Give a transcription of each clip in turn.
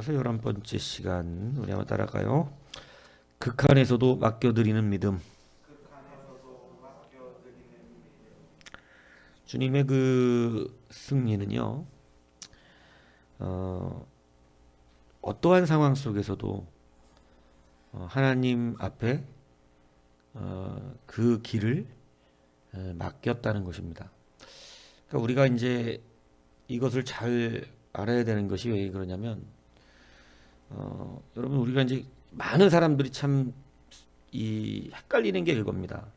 따라서 11번째 시간 우리 한번 따라가요. 극한에서도 맡겨드리는 믿음. 주님의 그 승리는요, 어떠한 상황 속에서도 하나님 앞에 그 길을 맡겼다는 것입니다. 그러니까 우리가 이제 이것을 잘 알아야 되는 것이 왜 그러냐면, 여러분 우리가 이제 많은 사람들이 참 이 헷갈리는 게 이겁니다.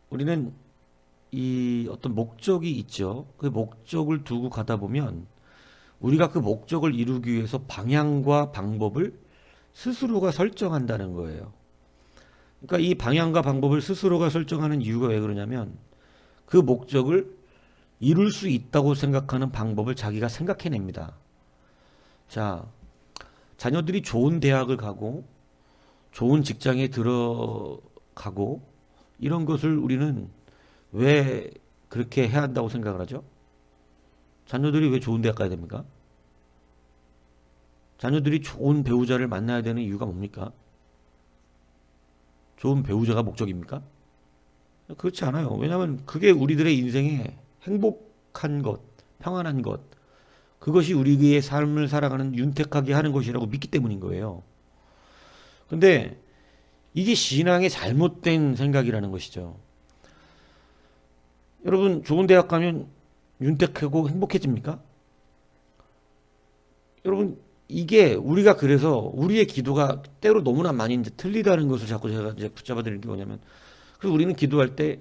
우리는 이 어떤 목적이 있죠. 그 목적을 두고 가다 보면 우리가 그 목적을 이루기 위해서 방향과 방법을 스스로가 설정한다는 거예요. 그러니까 이 방향과 방법을 스스로가 설정하는 이유가 왜 그러냐면 그 목적을 이룰 수 있다고 생각하는 방법을 자기가 생각해냅니다. 자, 자녀들이 좋은 대학을 가고 좋은 직장에 들어가고 이런 것을 우리는 왜 그렇게 해야 한다고 생각을 하죠? 자녀들이 왜 좋은 대학 가야 됩니까? 자녀들이 좋은 배우자를 만나야 되는 이유가 뭡니까? 좋은 배우자가 목적입니까? 그렇지 않아요. 왜냐하면 그게 우리들의 인생에 행복한 것, 평안한 것, 그것이 우리의 삶을 살아가는 윤택하게 하는 것이라고 믿기 때문인 거예요. 근데 이게 신앙의 잘못된 생각이라는 것이죠. 여러분, 좋은 대학 가면 윤택하고 행복해집니까? 여러분, 이게 우리가 그래서 우리의 기도가 때로 너무나 많이 이제 틀리다는 것을 자꾸 제가 이제 붙잡아 드리는 게 뭐냐면, 그래서 우리는 기도할 때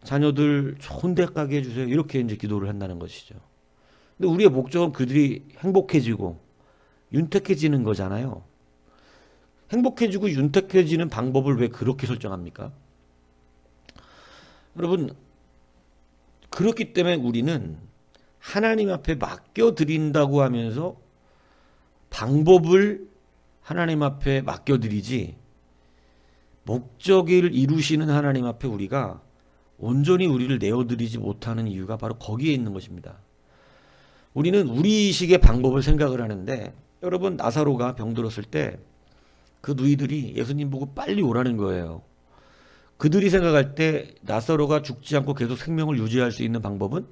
자녀들 좋은 대학 가게 해주세요. 이렇게 이제 기도를 한다는 것이죠. 근데 우리의 목적은 그들이 행복해지고 윤택해지는 거잖아요. 행복해지고 윤택해지는 방법을 왜 그렇게 설정합니까? 여러분, 그렇기 때문에 우리는 하나님 앞에 맡겨드린다고 하면서 방법을 하나님 앞에 맡겨드리지 목적을 이루시는 하나님 앞에 우리가 온전히 우리를 내어드리지 못하는 이유가 바로 거기에 있는 것입니다. 우리는 우리식의 방법을 생각을 하는데, 여러분 나사로가 병들었을 때 그 누이들이 예수님 보고 빨리 오라는 거예요. 그들이 생각할 때 나사로가 죽지 않고 계속 생명을 유지할 수 있는 방법은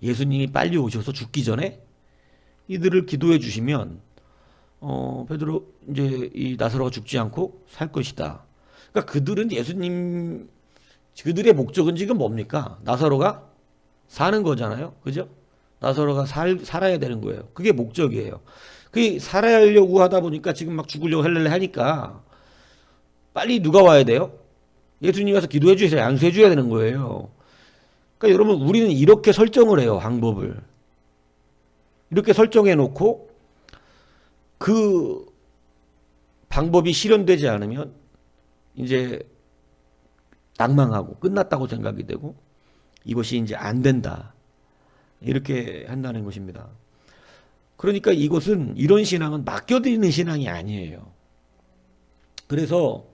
예수님이 빨리 오셔서 죽기 전에 이들을 기도해 주시면 베드로 이제 이 나사로가 죽지 않고 살 것이다. 그러니까 그들은 예수님, 그들의 목적은 지금 뭡니까? 나사로가 사는 거잖아요. 그죠? 나사로가 살아야 되는 거예요. 그게 목적이에요. 그게 살아야려고 하다 보니까 지금 막 죽으려고 헬렐레 하니까 빨리 누가 와야 돼요? 예수님이 와서 기도해 주세요. 안수해 줘야 되는 거예요. 그러니까 여러분 우리는 이렇게 설정을 해요. 방법을. 이렇게 설정해 놓고 그 방법이 실현되지 않으면 이제 낭망하고 끝났다고 생각이 되고 이것이 이제 안 된다. 이렇게 한다는 것입니다. 그러니까 이것은 이런 신앙은 맡겨드리는 신앙이 아니에요. 그래서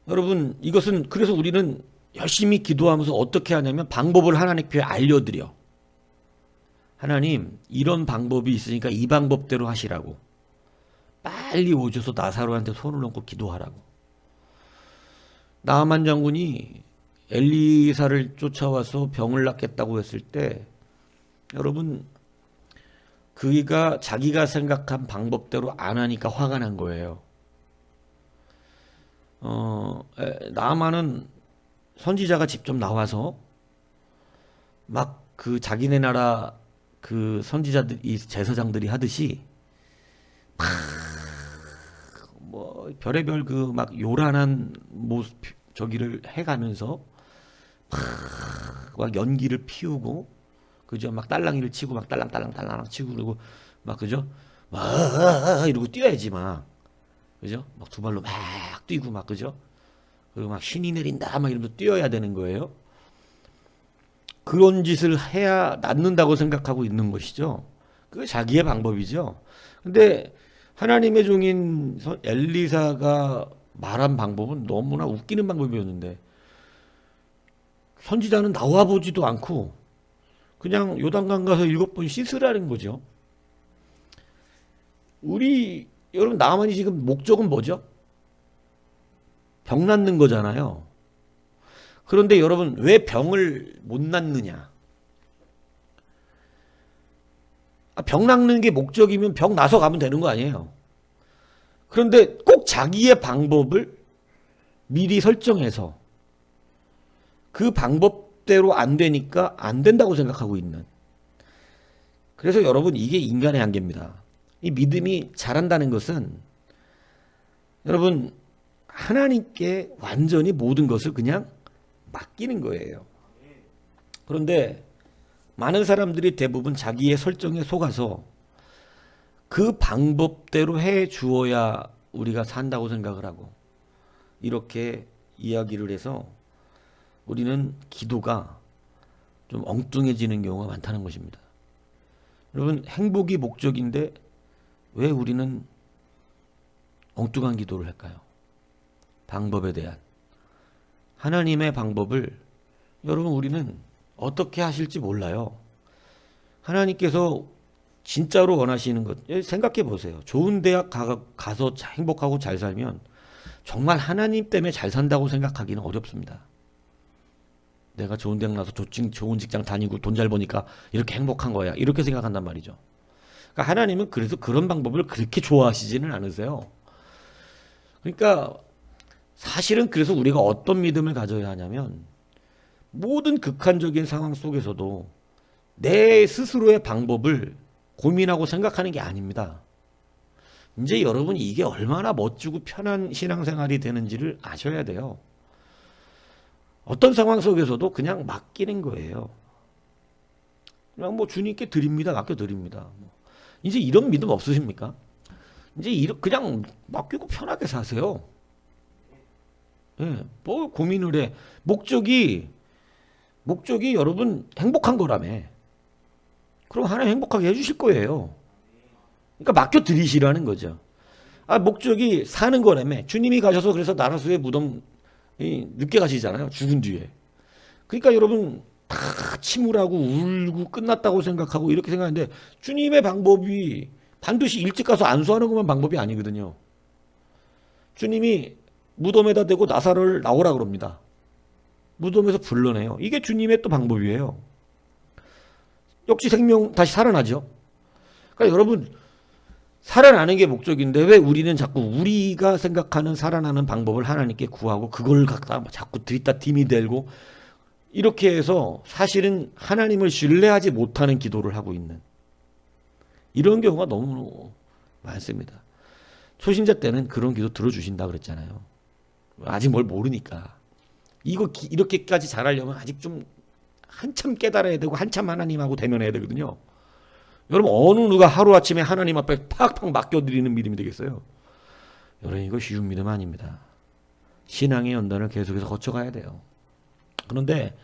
여러분 이것은 그래서 우리는 열심히 기도하면서 어떻게 하냐면 방법을 하나님께 알려드려. 하나님 이런 방법이 있으니까 이 방법대로 하시라고. 빨리 오셔서 나사로한테 손을 얹고 기도하라고. 나아만 장군이 엘리사를 쫓아와서 병을 낫겠다고 했을 때 여러분 그가 자기가 생각한 방법대로 안 하니까 화가 난 거예요. 나아만은 선지자가 직접 나와서 막 그 자기네 나라 그 선지자들 이 제사장들이 하듯이 막 뭐 별의별 그 막 요란한 모습 저기를 해가면서 막 연기를 피우고 그죠? 막 딸랑이를 치고 막 딸랑딸랑 치고 그러고 막 그죠? 막 이러고 뛰어야지 막 그죠? 막 두 발로 막 뛰고 막 그죠? 그리고 막 신이 내린다 막 이러면서 뛰어야 되는 거예요. 그런 짓을 해야 낫는다고 생각하고 있는 것이죠. 그게 자기의 방법이죠. 근데 하나님의 종인 엘리사가 말한 방법은 너무나 웃기는 방법이었는데 선지자는 나와보지도 않고 그냥 요단강 가서 7번 씻으라는 거죠. 우리 여러분 나만이 지금 목적은 뭐죠? 병 낫는 거잖아요. 그런데 여러분 왜 병을 못 낫느냐? 병 낫는 게 목적이면 병 나서 가면 되는 거 아니에요. 그런데 꼭 자기의 방법을 미리 설정해서 그 방법대로 안 되니까 안 된다고 생각하고 있는. 그래서 여러분 이게 인간의 한계입니다. 이 믿음이 자란다는 것은 여러분 하나님께 완전히 모든 것을 그냥 맡기는 거예요. 그런데 많은 사람들이 대부분 자기의 설정에 속아서 그 방법대로 해 주어야 우리가 산다고 생각을 하고 이렇게 이야기를 해서 우리는 기도가 좀 엉뚱해지는 경우가 많다는 것입니다. 여러분 행복이 목적인데 왜 우리는 엉뚱한 기도를 할까요? 방법에 대한 하나님의 방법을 여러분 우리는 어떻게 하실지 몰라요. 하나님께서 진짜로 원하시는 것 생각해 보세요. 좋은 대학 가서 행복하고 잘 살면 정말 하나님 때문에 잘 산다고 생각하기는 어렵습니다. 내가 좋은 대학 나서 좋은 직장 다니고 돈 잘 버니까 이렇게 행복한 거야. 이렇게 생각한단 말이죠. 그러니까 하나님은 그래서 그런 방법을 그렇게 좋아하시지는 않으세요. 그러니까 사실은 그래서 우리가 어떤 믿음을 가져야 하냐면 모든 극한적인 상황 속에서도 내 스스로의 방법을 고민하고 생각하는 게 아닙니다. 이제 여러분이 이게 얼마나 멋지고 편한 신앙생활이 되는지를 아셔야 돼요. 어떤 상황 속에서도 그냥 맡기는 거예요. 그냥 뭐 주님께 드립니다. 맡겨드립니다. 이제 이런 믿음 없으십니까? 이제 그냥 맡기고 편하게 사세요. 예, 뭐 고민을 해. 목적이 여러분 행복한 거라며. 그럼 하나님 행복하게 해주실 거예요. 그러니까 맡겨드리시라는 거죠. 목적이 사는 거라며. 주님이 가셔서 그래서 나라수의 무덤 늦게 가시잖아요. 죽은 뒤에. 그러니까 여러분 다 침울하고 울고 끝났다고 생각하고 이렇게 생각하는데 주님의 방법이 반드시 일찍 가서 안수하는 것만 방법이 아니거든요. 주님이 무덤에다 대고 나사로를 나오라 그럽니다. 무덤에서 불러내요. 이게 주님의 또 방법이에요. 역시 생명 다시 살아나죠. 그러니까 여러분 살아나는 게 목적인데 왜 우리는 자꾸 우리가 생각하는 살아나는 방법을 하나님께 구하고 그걸 갖다 자꾸 들이다 힘이 들고 이렇게 해서 사실은 하나님을 신뢰하지 못하는 기도를 하고 있는 이런 경우가 너무 많습니다. 초신자 때는 그런 기도 들어주신다 그랬잖아요. 아직 뭘 모르니까. 이렇게까지 잘하려면 아직 좀 한참 깨달아야 되고 한참 하나님하고 대면해야 되거든요. 여러분 어느 누가 하루아침에 하나님 앞에 팍팍 맡겨드리는 믿음이 되겠어요? 여러분 이거 쉬운 믿음 아닙니다. 신앙의 연단을 계속해서 거쳐가야 돼요. 그런데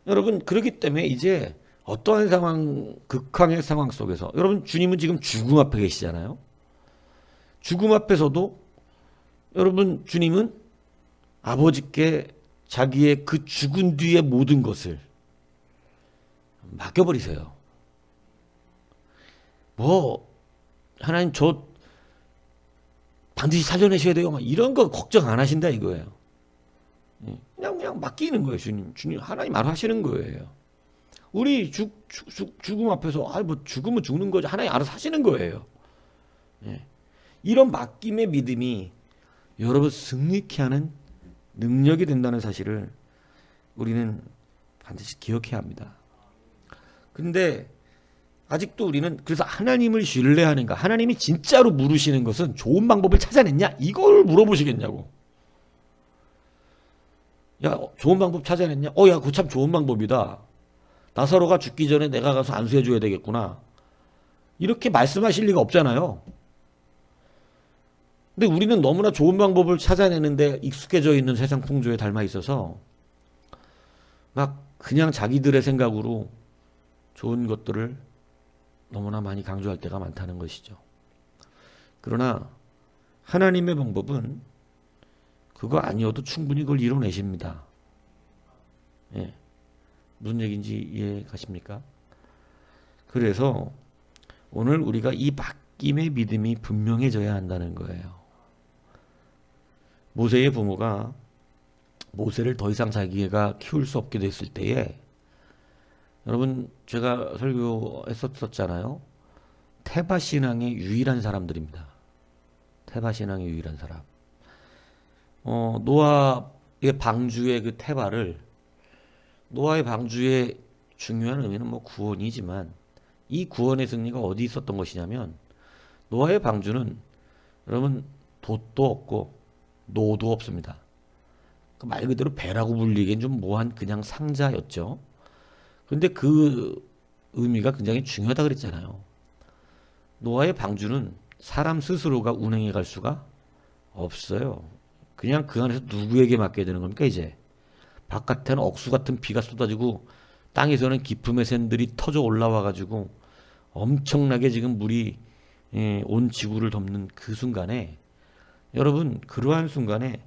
여러분 그렇기 때문에 이제 어떠한 상황, 극한의 상황 속에서 여러분 주님은 지금 죽음 앞에 계시잖아요. 죽음 앞에서도 여러분 주님은 아버지께 자기의 그 죽은 뒤의 모든 것을 맡겨버리세요. 뭐 하나님 저 반드시 살려내셔야 돼요. 이런 거 걱정 안 하신다 이거예요. 그냥 맡기는 거예요. 주님 하나님 알아서 하시는 거예요. 우리 죽음 앞에서 뭐 죽으면 죽는 거죠. 하나님 알아서 하시는 거예요. 이런 맡김의 믿음이 여러분 승리케 하는 능력이 된다는 사실을 우리는 반드시 기억해야 합니다. 근데 아직도 우리는 그래서 하나님을 신뢰하는가? 하나님이 진짜로 물으시는 것은 좋은 방법을 찾아냈냐? 이걸 물어보시겠냐고. 야, 좋은 방법 찾아냈냐? 야, 그거 참 좋은 방법이다. 나사로가 죽기 전에 내가 가서 안수해줘야 되겠구나. 이렇게 말씀하실 리가 없잖아요. 근데 우리는 너무나 좋은 방법을 찾아내는데 익숙해져 있는 세상 풍조에 닮아 있어서 막 그냥 자기들의 생각으로 좋은 것들을 너무나 많이 강조할 때가 많다는 것이죠. 그러나 하나님의 방법은 그거 아니어도 충분히 그걸 이뤄내십니다. 예. 무슨 얘기인지 이해 가십니까? 그래서 오늘 우리가 이 맡김의 믿음이 분명해져야 한다는 거예요. 모세의 부모가 모세를 더 이상 자기가 키울 수 없게 됐을 때에, 여러분 제가 설교했었잖아요. 테바 신앙의 유일한 사람들입니다. 테바 신앙의 유일한 사람. 노아의 방주의 그 테바를, 노아의 방주의 중요한 의미는 뭐 구원이지만, 이 구원의 승리가 어디 있었던 것이냐면, 노아의 방주는 여러분 돛도 없고 노도 없습니다. 말 그대로 배라고 불리기엔 좀 뭐한 그냥 상자였죠. 근데 그 의미가 굉장히 중요하다 그랬잖아요. 노아의 방주는 사람 스스로가 운행해 갈 수가 없어요. 그냥 그 안에서 누구에게 맡겨야 되는 겁니까 이제? 바깥에는 억수 같은 비가 쏟아지고 땅에서는 기품의 샘들이 터져 올라와 가지고 엄청나게 지금 물이 온 지구를 덮는 그 순간에, 여러분 그러한 순간에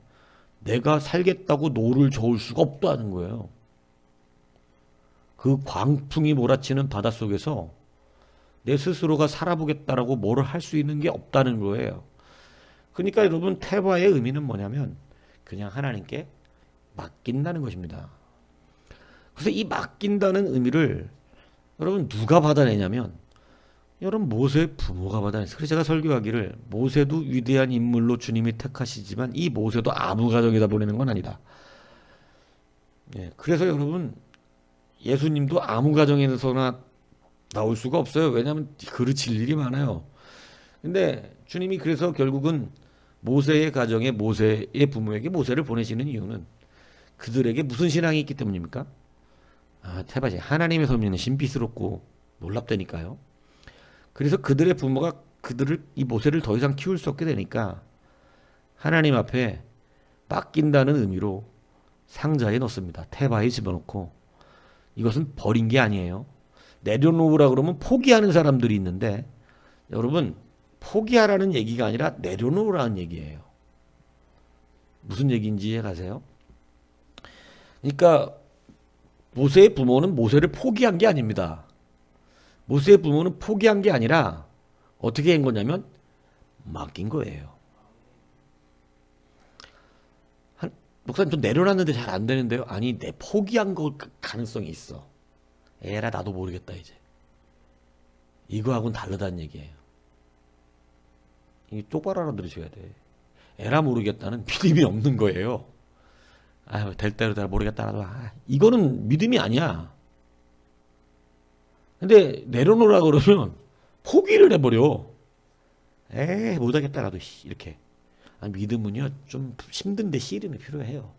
내가 살겠다고 노를 저을 수가 없다는 거예요. 그 광풍이 몰아치는 바닷속에서 내 스스로가 살아보겠다라고 뭐를 할 수 있는 게 없다는 거예요. 그러니까 여러분 테바의 의미는 뭐냐면 그냥 하나님께 맡긴다는 것입니다. 그래서 이 맡긴다는 의미를 여러분 누가 받아내냐면 여러분 모세의 부모가 받아냈어요. 그래서 제가 설교하기를 모세도 위대한 인물로 주님이 택하시지만 이 모세도 아무 가정에다 보내는 건 아니다. 그래서 여러분 예수님도 아무 가정에서나 나올 수가 없어요. 왜냐하면 그르칠 일이 많아요. 근데 주님이 그래서 결국은 모세의 가정에 모세의 부모에게 모세를 보내시는 이유는 그들에게 무슨 신앙이 있기 때문입니까? 테바지 하나님의 섭리는 신비스럽고 놀랍다니까요. 그래서 그들의 부모가 이 모세를 더 이상 키울 수 없게 되니까 하나님 앞에 맡긴다는 의미로 상자에 넣습니다. 테바에 집어넣고, 이것은 버린 게 아니에요. 내려놓으라 그러면 포기하는 사람들이 있는데, 여러분 포기하라는 얘기가 아니라 내려놓으라는 얘기예요. 무슨 얘기인지 이해 가세요? 그러니까 모세의 부모는 모세를 포기한 게 아닙니다. 모세의 부모는 포기한 게 아니라 어떻게 한 거냐면 맡긴 거예요. 목사님 좀 내려놨는데 잘 안 되는데요. 아니 내 포기한 거 가능성이 있어. 에라 나도 모르겠다 이제. 이거하고는 다르다는 얘기예요. 이 똑바로 알아들으셔야 돼. 에라 모르겠다는 믿음이 없는 거예요. 될 대로 다 모르겠다. 이거는 믿음이 아니야. 근데 내려놓으라 그러면 포기를 해버려. 못하겠다 나도 이렇게. 믿음은요 좀 힘든데 씨름이 필요해요.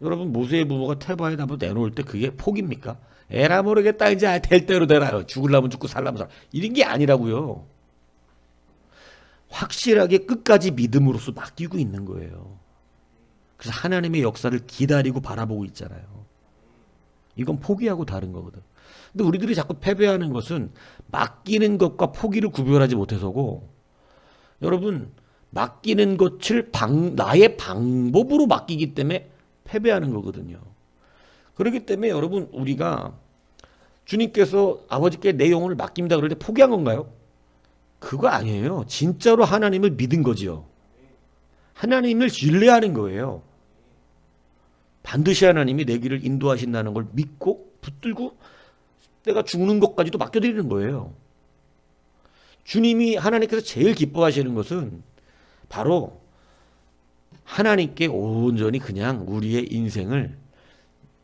여러분 모세의 부모가 테바에 나무 내놓을 때 그게 포기입니까? 에라 모르겠다 이제 될 대로 되라. 죽으려면 죽고 살려면 살아. 이런 게 아니라고요. 확실하게 끝까지 믿음으로써 맡기고 있는 거예요. 그래서 하나님의 역사를 기다리고 바라보고 있잖아요. 이건 포기하고 다른 거거든. 근데 우리들이 자꾸 패배하는 것은 맡기는 것과 포기를 구별하지 못해서고, 여러분 맡기는 것을 나의 방법으로 맡기기 때문에 패배하는 거거든요. 그렇기 때문에 여러분 우리가 주님께서 아버지께 내 영혼을 맡깁니다 그럴 때 포기한 건가요? 그거 아니에요. 진짜로 하나님을 믿은 거지요. 하나님을 신뢰하는 거예요. 반드시 하나님이 내 길을 인도하신다는 걸 믿고 붙들고 내가 죽는 것까지도 맡겨드리는 거예요. 주님이 하나님께서 제일 기뻐하시는 것은 바로 하나님께 온전히 그냥 우리의 인생을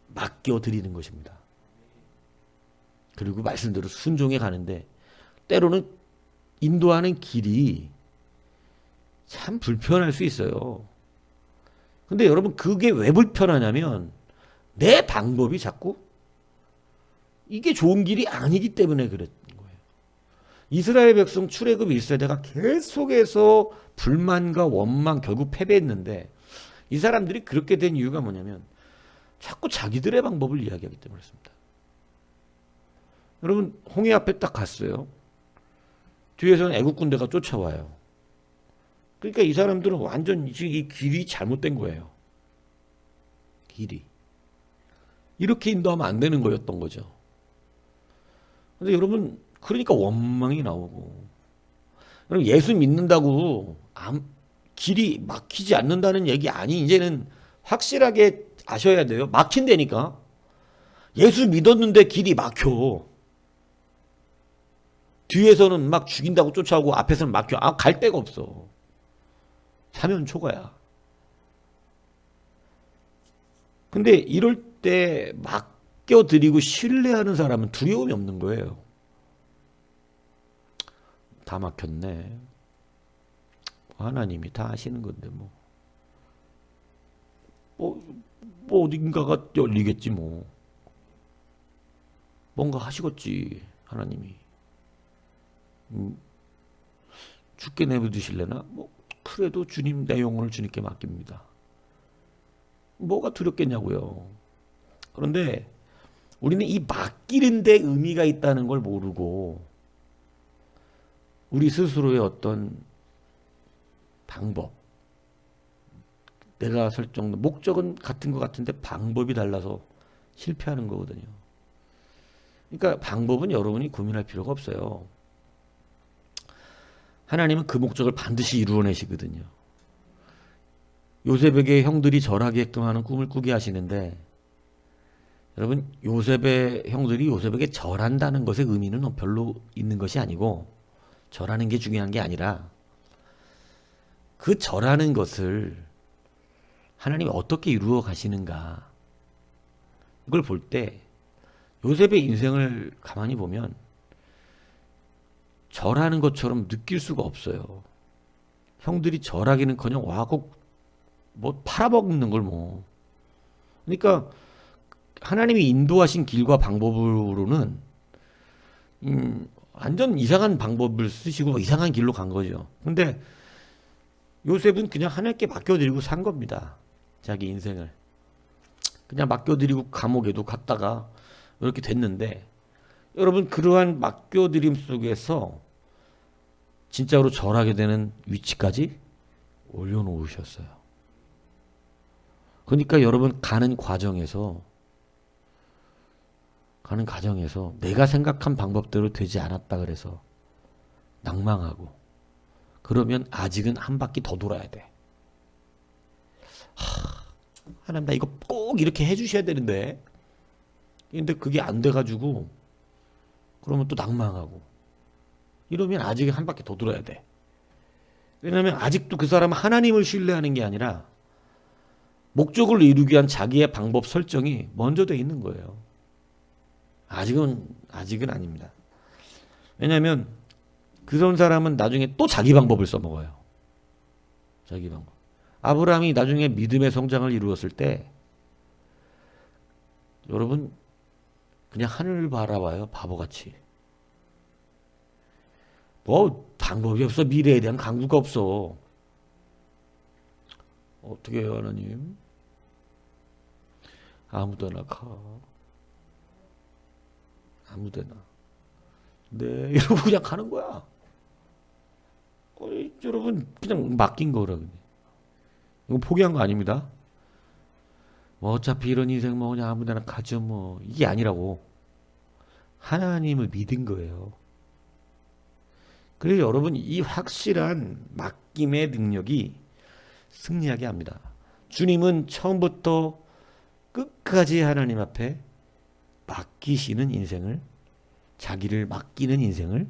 맡겨드리는 것입니다. 그리고 말씀대로 순종해 가는데 때로는 인도하는 길이 참 불편할 수 있어요. 근데 여러분 그게 왜 불편하냐면 내 방법이 자꾸 이게 좋은 길이 아니기 때문에 그랬던 거예요. 이스라엘 백성 출애굽 1세대가 계속해서 불만과 원망 결국 패배했는데 이 사람들이 그렇게 된 이유가 뭐냐면 자꾸 자기들의 방법을 이야기하기 때문에 그렇습니다. 여러분 홍해 앞에 딱 갔어요. 뒤에서는 애국 군대가 쫓아와요. 그러니까 이 사람들은 완전 지금 이 길이 잘못된 거예요. 길이. 이렇게 인도하면 안 되는 거였던 거죠. 근데 여러분 그러니까 원망이 나오고 그럼 예수 믿는다고 길이 막히지 않는다는 얘기 아니. 이제는 확실하게 아셔야 돼요. 막힌다니까. 예수 믿었는데 길이 막혀. 뒤에서는 막 죽인다고 쫓아오고 앞에서는 막혀. 갈 데가 없어. 사면 초과야. 근데 이럴 때 맡겨드리고 신뢰하는 사람은 두려움이 없는 거예요. 다 막혔네. 하나님이 다 하시는 건데 뭐 어딘가가 열리겠지 뭐. 뭔가 하시겠지 하나님이. 죽게 내버두실래나? 그래도 주님 내 영혼을 주님께 맡깁니다. 뭐가 두렵겠냐고요. 그런데 우리는 이 맡기는 데 의미가 있다는 걸 모르고 우리 스스로의 어떤 방법, 내가 설정 목적은 같은 것 같은데 방법이 달라서 실패하는 거거든요. 그러니까 방법은 여러분이 고민할 필요가 없어요. 하나님은 그 목적을 반드시 이루어내시거든요. 요셉에게 형들이 절하게끔 하는 꿈을 꾸게 하시는데, 여러분 요셉의 형들이 요셉에게 절한다는 것의 의미는 별로 있는 것이 아니고, 절하는 게 중요한 게 아니라 그 절하는 것을 하나님이 어떻게 이루어 가시는가, 이걸 볼 때 요셉의 인생을 가만히 보면 절하는 것처럼 느낄 수가 없어요. 형들이 절하기는커녕 와고 팔아먹는 걸 뭐. 그러니까 하나님이 인도하신 길과 방법으로는 완전 이상한 방법을 쓰시고 이상한 길로 간 거죠. 근데 요셉은 그냥 하나님께 맡겨드리고 산 겁니다. 자기 인생을 그냥 맡겨드리고 감옥에도 갔다가 이렇게 됐는데, 여러분 그러한 맡겨드림 속에서 진짜로 절하게 되는 위치까지 올려놓으셨어요. 그러니까 여러분 가는 과정에서 내가 생각한 방법대로 되지 않았다 그래서 낭망하고, 그러면 아직은 한 바퀴 더 돌아야 돼. 하나님 나 이거 꼭 이렇게 해주셔야 되는데, 근데 그게 안 돼가지고 그러면 또 낭망하고, 이러면 아직 한 바퀴 더 돌아야 돼. 왜냐하면 아직도 그 사람은 하나님을 신뢰하는 게 아니라 목적을 이루기 위한 자기의 방법 설정이 먼저 돼 있는 거예요. 아직은 아닙니다. 왜냐하면 그런 사람은 나중에 또 자기 방법을 써먹어요. 자기 방법. 아브라함이 나중에 믿음의 성장을 이루었을 때, 여러분 그냥 하늘을 바라봐요. 바보같이. 방법이 없어. 미래에 대한 강구가 없어. 어떻게 해요 하나님? 아무데나 가. 아무데나. 네, 이러고 그냥 가는 거야. 여러분 그냥 맡긴 거라. 이거 포기한 거 아닙니다. 어차피 이런 인생 그냥 아무데나 가죠 이게 아니라고. 하나님을 믿은 거예요. 그래서 여러분 이 확실한 맡김의 능력이 승리하게 합니다. 주님은 처음부터 끝까지 하나님 앞에 맡기시는 인생을, 자기를 맡기는 인생을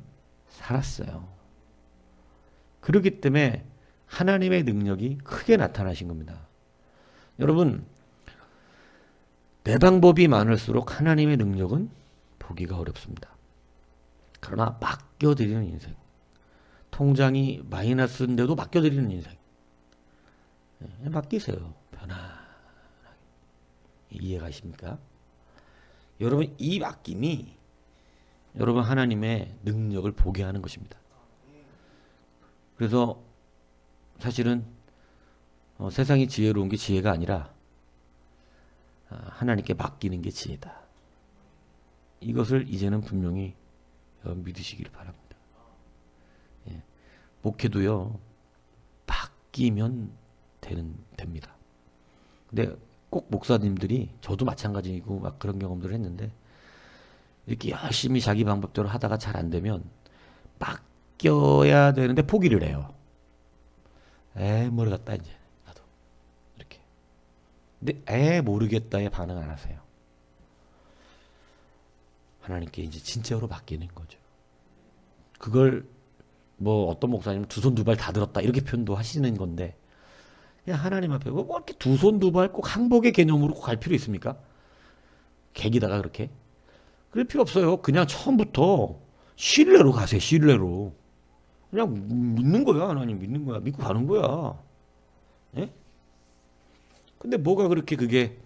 살았어요. 그렇기 때문에 하나님의 능력이 크게 나타나신 겁니다. 여러분 내 방법이 많을수록 하나님의 능력은 보기가 어렵습니다. 그러나 맡겨드리는 인생, 통장이 마이너스인데도 맡겨드리는 인생, 맡기세요. 편안하게. 이해가십니까? 여러분 이 맡김이 여러분 하나님의 능력을 보게 하는 것입니다. 그래서 사실은 세상이 지혜로운 게 지혜가 아니라 하나님께 맡기는 게 지혜다. 이것을 이제는 분명히 믿으시길 바랍니다. 목회도요, 맡기면 됩니다. 근데 꼭 목사님들이, 저도 마찬가지고 막 그런 경험들을 했는데, 이렇게 열심히 자기 방법대로 하다가 잘 안 되면 맡겨야 되는데 포기를 해요. 모르겠다 이제 나도 이렇게. 근데 모르겠다에 반응 안 하세요. 하나님께 이제 진짜로 맡기는 거죠. 그걸 뭐 어떤 목사님은 두 손 두 발 다 들었다 이렇게 표현도 하시는 건데, 그냥 하나님 앞에 뭐 이렇게 두 손 두 발 꼭 항복의 개념으로 갈 필요 있습니까? 객이다가 그렇게 그럴 필요 없어요. 그냥 처음부터 신뢰로 가세요. 신뢰로 그냥 믿는 거야. 하나님 믿는 거야. 믿고 가는 거야. 예? 근데 뭐가 그렇게 그게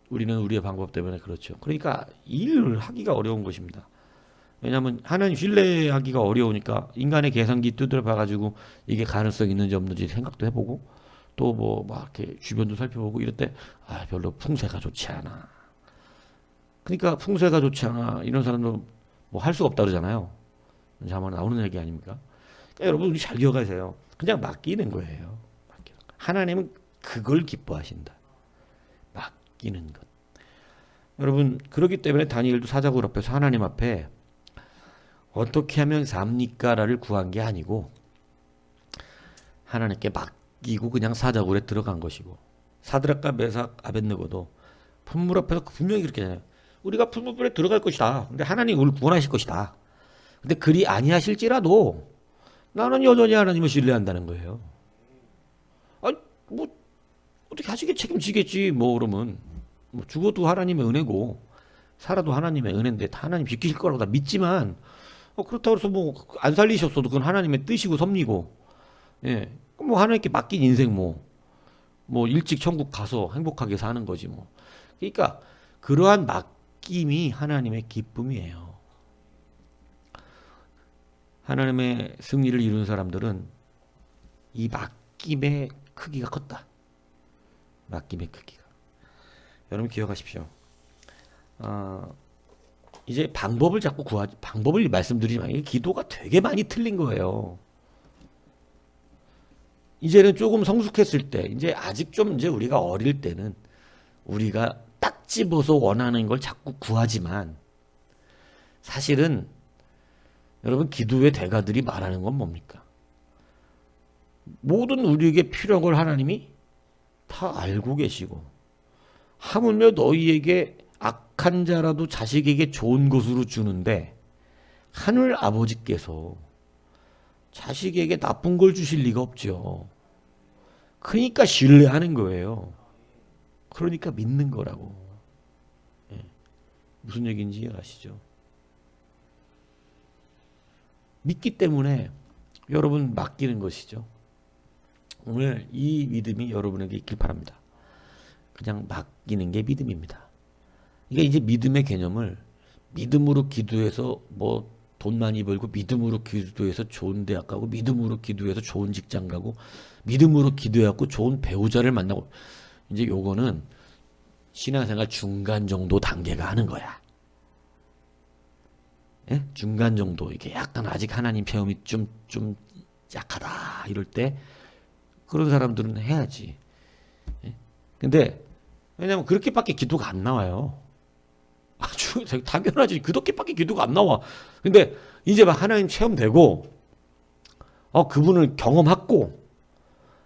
우리는 우리의 방법 때문에 그렇죠. 그러니까 일을 하기가 어려운 것입니다. 왜냐하면 하나님 신뢰하기가 어려우니까 인간의 계산기 두드려 봐가지고 이게 가능성 있는지 없는지 생각도 해보고 또 뭐 막 이렇게 주변도 살펴보고 이럴 때 별로 풍세가 좋지 않아. 그러니까 풍세가 좋지 않아 이런 사람도 뭐 할 수가 없다 그러잖아요. 자만 나오는 얘기 아닙니까? 그러니까 여러분 우리 잘 기억하세요. 그냥 맡기는 거예요. 맡기는 거. 하나님은 그걸 기뻐하신다. 맡기는 것. 여러분 그렇기 때문에 다니엘도 사자굴 앞에서 하나님 앞에 어떻게 하면 삽니까라를 구한 게 아니고 하나님께 맡기고 그냥 사자굴에 들어간 것이고, 사드락과 메삭 아벳느고도 풀물 앞에서 분명히 그렇게 하잖아요. 우리가 풀물불에 들어갈 것이다. 근데 하나님 우리를 구원하실 것이다. 근데 그리 아니하실지라도 나는 여전히 하나님을 신뢰한다는 거예요. 아니 뭐 어떻게 하시게 책임지겠지. 뭐 그러면 뭐 죽어도 하나님의 은혜고 살아도 하나님의 은혜인데 하나님 지키실 거라고 다 믿지만 그렇다고 해서 뭐 안 살리셨어도 그건 하나님의 뜻이고 섭리고, 예, 뭐 하나님께 맡긴 인생 뭐 일찍 천국 가서 행복하게 사는 거지 뭐. 그러니까 그러한 맡김이 하나님의 기쁨이에요. 하나님의 승리를 이룬 사람들은 이 맡김의 크기가 컸다. 맡김의 크기가. 여러분 기억하십시오. 이제 방법을 자꾸 방법을 말씀드리지만 이 기도가 되게 많이 틀린 거예요. 이제는 조금 성숙했을 때, 이제 아직 좀 이제 우리가 어릴 때는 우리가 딱 집어서 원하는 걸 자꾸 구하지만 사실은 여러분 기도의 대가들이 말하는 건 뭡니까? 모든 우리에게 필요한 걸 하나님이 다 알고 계시고 하물며 너희에게 악한 자라도 자식에게 좋은 것으로 주는데 하늘 아버지께서 자식에게 나쁜 걸 주실 리가 없죠. 그러니까 신뢰하는 거예요. 그러니까 믿는 거라고. 예. 무슨 얘기인지 이해하시죠? 믿기 때문에 여러분 맡기는 것이죠. 오늘 이 믿음이 여러분에게 있길 바랍니다. 그냥 맡기는 게 믿음입니다. 이게 이제 믿음의 개념을 믿음으로 기도해서 뭐 돈 많이 벌고, 믿음으로 기도해서 좋은 대학 가고, 믿음으로 기도해서 좋은 직장 가고, 믿음으로 기도해갖고 좋은 배우자를 만나고, 이제 요거는 신앙생활 중간 정도 단계가 하는 거야. 예? 중간 정도. 이게 약간 아직 하나님 체험이 좀 약하다. 이럴 때 그런 사람들은 해야지. 예? 근데 왜냐면 그렇게밖에 기도가 안 나와요. 아주 당연하지. 그렇게밖에 기도가 안 나와. 근데 이제 막 하나님 체험되고 그분을 경험하고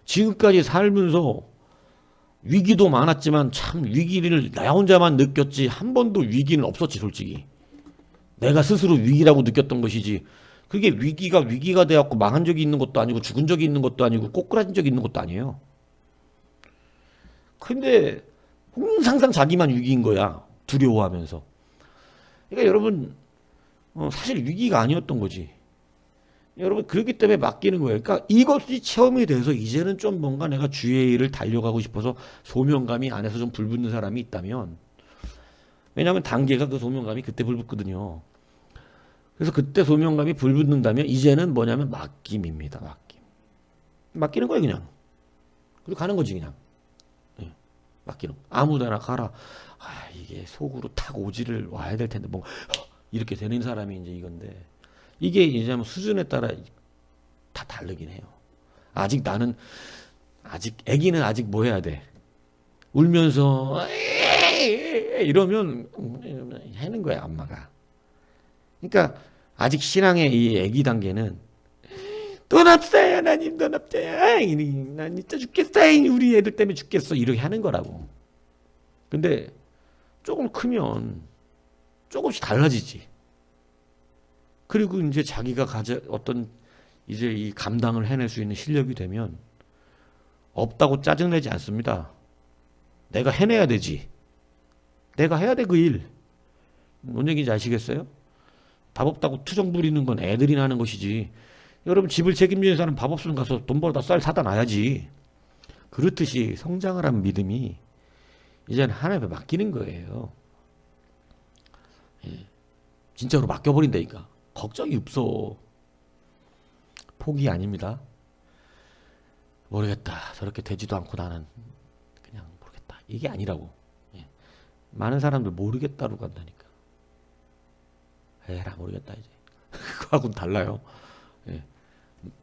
지금까지 살면서 위기도 많았지만 참 위기를 나 혼자만 느꼈지 한 번도 위기는 없었지. 솔직히 내가 스스로 위기라고 느꼈던 것이지, 그게 위기가 돼갖고 망한 적이 있는 것도 아니고 죽은 적이 있는 것도 아니고 꼬꾸라진 적이 있는 것도 아니에요. 근데 항상 자기만 위기인 거야. 두려워하면서. 그러니까 여러분 사실 위기가 아니었던 거지. 여러분 그렇기 때문에 맡기는 거예요. 그러니까 이것이 체험이 돼서 이제는 좀 뭔가 내가 주의 일을 달려가고 싶어서 소명감이 안에서 좀 불붙는 사람이 있다면, 왜냐하면 단계가 그 소명감이 그때 불붙거든요. 그래서 그때 소명감이 불붙는다면 이제는 뭐냐면 맡김입니다. 맡기는 거예요. 그냥. 그리고 가는 거지 그냥. 예, 맡기는. 아무데나 가라. 이게 속으로 탁 오지를 와야 될 텐데 뭐 이렇게 되는 사람이 이제 이건데, 이게 이제 수준에 따라 다 다르긴 해요. 나는 아직 애기는 아직 뭐 해야 돼? 울면서 이러면 하는 거야 엄마가. 그러니까 아직 신앙의 이 애기 단계는 돈 없어요 하나님, 돈 없어요, 난 진짜 죽겠어, 우리 애들 때문에 죽겠어, 이렇게 하는 거라고. 근데 조금 크면 조금씩 달라지지. 그리고 이제 자기가 어떤 이제 이 감당을 해낼 수 있는 실력이 되면 없다고 짜증내지 않습니다. 내가 해내야 되지. 내가 해야 돼, 그 일. 뭔 얘기인지 아시겠어요? 밥 없다고 투정 부리는 건 애들이나 하는 것이지. 여러분, 집을 책임지는 사람 밥 없으면 가서 돈 벌어다 쌀 사다 놔야지. 그렇듯이 성장을 한 믿음이 이제는 하나님에 맡기는 거예요. 예. 진짜로 맡겨버린다니까. 걱정이 없어. 포기 아닙니다. 모르겠다, 저렇게 되지도 않고 나는 그냥 모르겠다, 이게 아니라고. 예. 많은 사람들 모르겠다로 간다니까. 에라, 모르겠다 이제. 그거하고는 달라요. 예.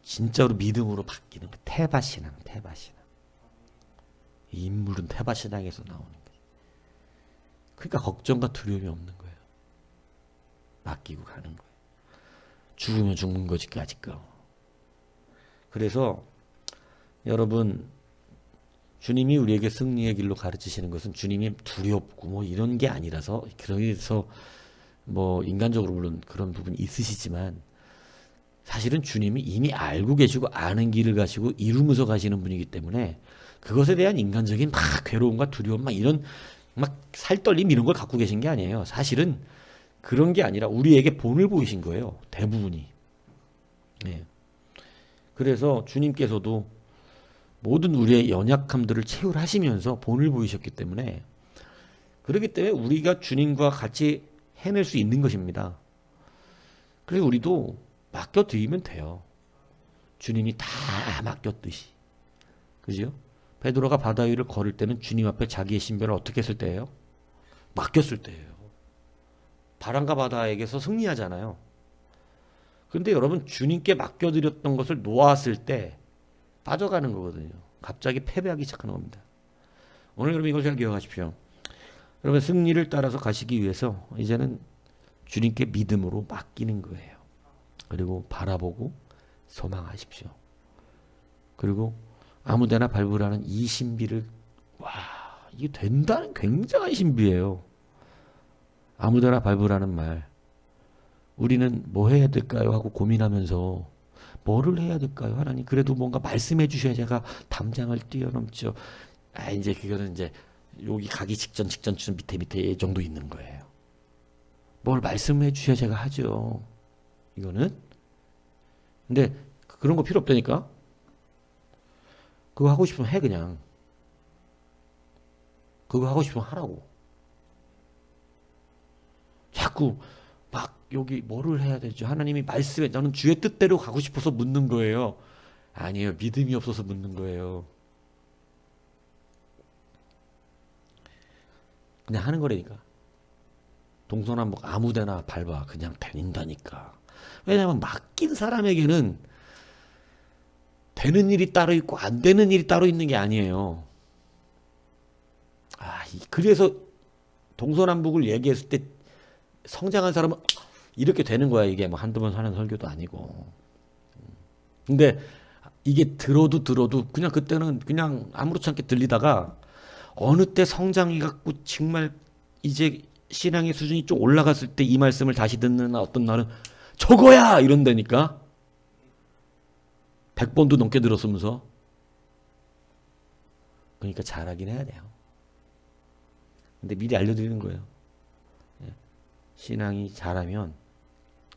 진짜로 믿음으로 바뀌는 거. 태바신앙, 태바신앙. 인물은 태바신앙에서 나오는 거예요. 그러니까 걱정과 두려움이 없는 거예요. 맡기고 가는 거예요. 죽으면 죽는 거지, 아직도. 그래서 여러분, 주님이 우리에게 승리의 길로 가르치시는 것은 주님이 두렵고 뭐 이런 게 아니라서, 그래서 뭐 인간적으로 물론 그런 부분이 있으시지만 사실은 주님이 이미 알고 계시고 아는 길을 가시고 이루면서 가시는 분이기 때문에 그것에 대한 인간적인 막 괴로움과 두려움, 막 이런 막 살떨림 이런 걸 갖고 계신 게 아니에요. 사실은 그런 게 아니라 우리에게 본을 보이신 거예요, 대부분이. 네. 그래서 주님께서도 모든 우리의 연약함들을 체휼하시면서 본을 보이셨기 때문에, 그렇기 때문에 우리가 주님과 같이 해낼 수 있는 것입니다. 그래서 우리도 맡겨드리면 돼요. 주님이 다 맡겼듯이. 그죠? 베드로가 바다 위를 걸을 때는 주님 앞에 자기의 신변을 어떻게 했을 때예요? 맡겼을 때예요. 바람과 바다에게서 승리하잖아요. 그런데 여러분, 주님께 맡겨드렸던 것을 놓았을 때 빠져가는 거거든요. 갑자기 패배하기 시작하는 겁니다. 오늘 여러분 이걸 잘 기억하십시오. 여러분, 승리를 따라서 가시기 위해서 이제는 주님께 믿음으로 맡기는 거예요. 그리고 바라보고 소망하십시오. 그리고 아무데나 밟으라는 이 신비를, 와, 이게 된다는 굉장한 신비예요. 아무데나 밟으라는 말. 우리는 뭐 해야 될까요? 하고 고민하면서 뭐를 해야 될까요? 하나님, 그래도 뭔가 말씀해 주셔야 제가 담장을 뛰어넘죠. 이제 그거는 이제 여기 가기 직전쯤 밑에 정도 있는 거예요. 뭘 말씀해 주셔야 제가 하죠. 이거는. 근데 그런 거 필요 없다니까. 그거 하고 싶으면 해, 그냥. 그거 하고 싶으면 하라고. 자꾸 막 여기 뭐를 해야 되죠? 하나님이 말씀에, 저는 주의 뜻대로 가고 싶어서 묻는 거예요. 아니에요. 믿음이 없어서 묻는 거예요. 그냥 하는 거라니까. 동서남북 아무데나 밟아. 그냥 다닌다니까. 왜냐하면 맡긴 사람에게는 되는 일이 따로 있고 안 되는 일이 따로 있는 게 아니에요. 그래서 동서남북을 얘기했을 때 성장한 사람은 이렇게 되는 거야. 이게 뭐 한두 번 하는 설교도 아니고. 근데 이게 들어도 그냥 그때는 그냥 아무렇지 않게 들리다가 어느 때 성장해 갖고 정말 이제 신앙의 수준이 좀 올라갔을 때 이 말씀을 다시 듣는 어떤 날은 저거야! 이런다니까. 100번도 넘게 들었으면서. 그러니까 잘하긴 해야 돼요. 근데 미리 알려드리는 거예요. 신앙이 잘하면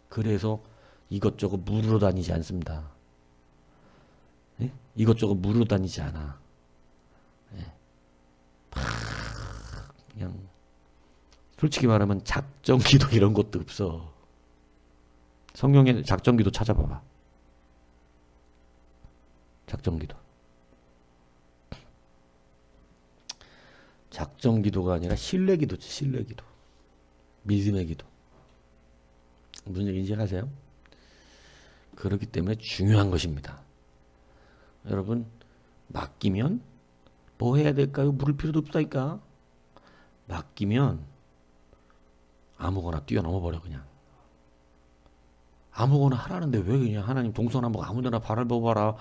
그래서 이것저것 물으러 다니지 않습니다. 예? 이것저것 물으러 다니지 않아. 예. 그냥 솔직히 말하면 작정기도 이런 것도 없어. 성경에 작정기도 찾아봐봐. 작정기도. 작정기도가 아니라 신뢰기도지, 신뢰기도. 믿음의 기도. 무슨 얘기인지 아세요? 그렇기 때문에 중요한 것입니다. 여러분, 맡기면 뭐 해야 될까요? 물을 필요도 없다니까. 맡기면 아무거나 뛰어넘어 버려, 그냥. 아무거나 하라는데 왜 그냥 하나님 동서남북 아무데나 밟아봐라.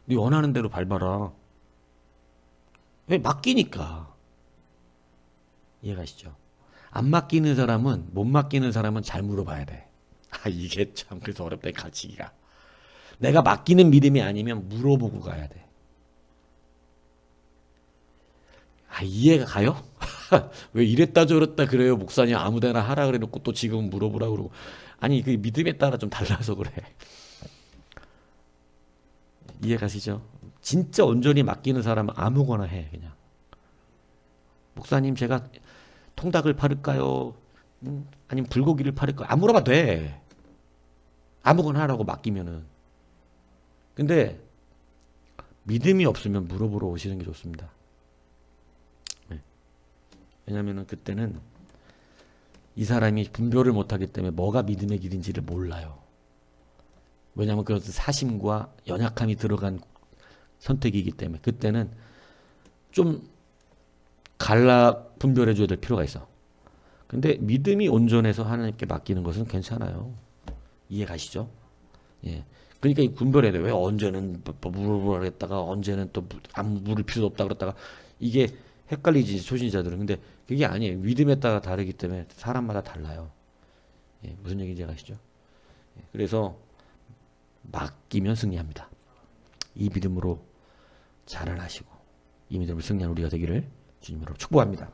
네 원하는 대로 밟아라. 왜 맡기니까. 이해가시죠? 안 맡기는 사람은 못 맡기는 사람은 잘 물어봐야 돼. 아 이게 참 그래서 어렵다 이 가르치기가. 내가 맡기는 믿음이 아니면 물어보고 가야 돼. 아 이해가 가요? 왜 이랬다 저랬다 그래요 목사님 아무데나 하라 그래놓고 또 지금 물어보라 그러고 아니 그 믿음에 따라 좀 달라서 그래. 이해가시죠? 진짜 온전히 맡기는 사람은 아무거나 해 그냥. 목사님 제가 통닭을 팔을까요? 아니면 불고기를 팔을까요? 안 물어봐도 돼. 아무거나 하라고 맡기면은. 근데 믿음이 없으면 물어보러 오시는 게 좋습니다. 네. 왜냐면은 그때는 이 사람이 분별을 못하기 때문에 뭐가 믿음의 길인지를 몰라요. 왜냐하면 그것은 사심과 연약함이 들어간 선택이기 때문에 그때는 좀 갈라 분별해 줘야 될 필요가 있어. 근데 믿음이 온전해서 하나님께 맡기는 것은 괜찮아요. 이해 가시죠? 예. 그러니까 이 분별해야 돼. 왜 언제는 물어보라 했다가 언제는 또 아무 물을 필요 없다 그랬다가 이게 헷갈리지 초신자들은. 근데 그게 아니에요. 믿음에 따라 다르기 때문에 사람마다 달라요. 예. 무슨 얘기인지 아시죠? 예. 그래서 맡기면 승리합니다. 이 믿음으로 자라나시고 이 믿음으로 승리하는 우리가 되기를 주님으로 축복합니다.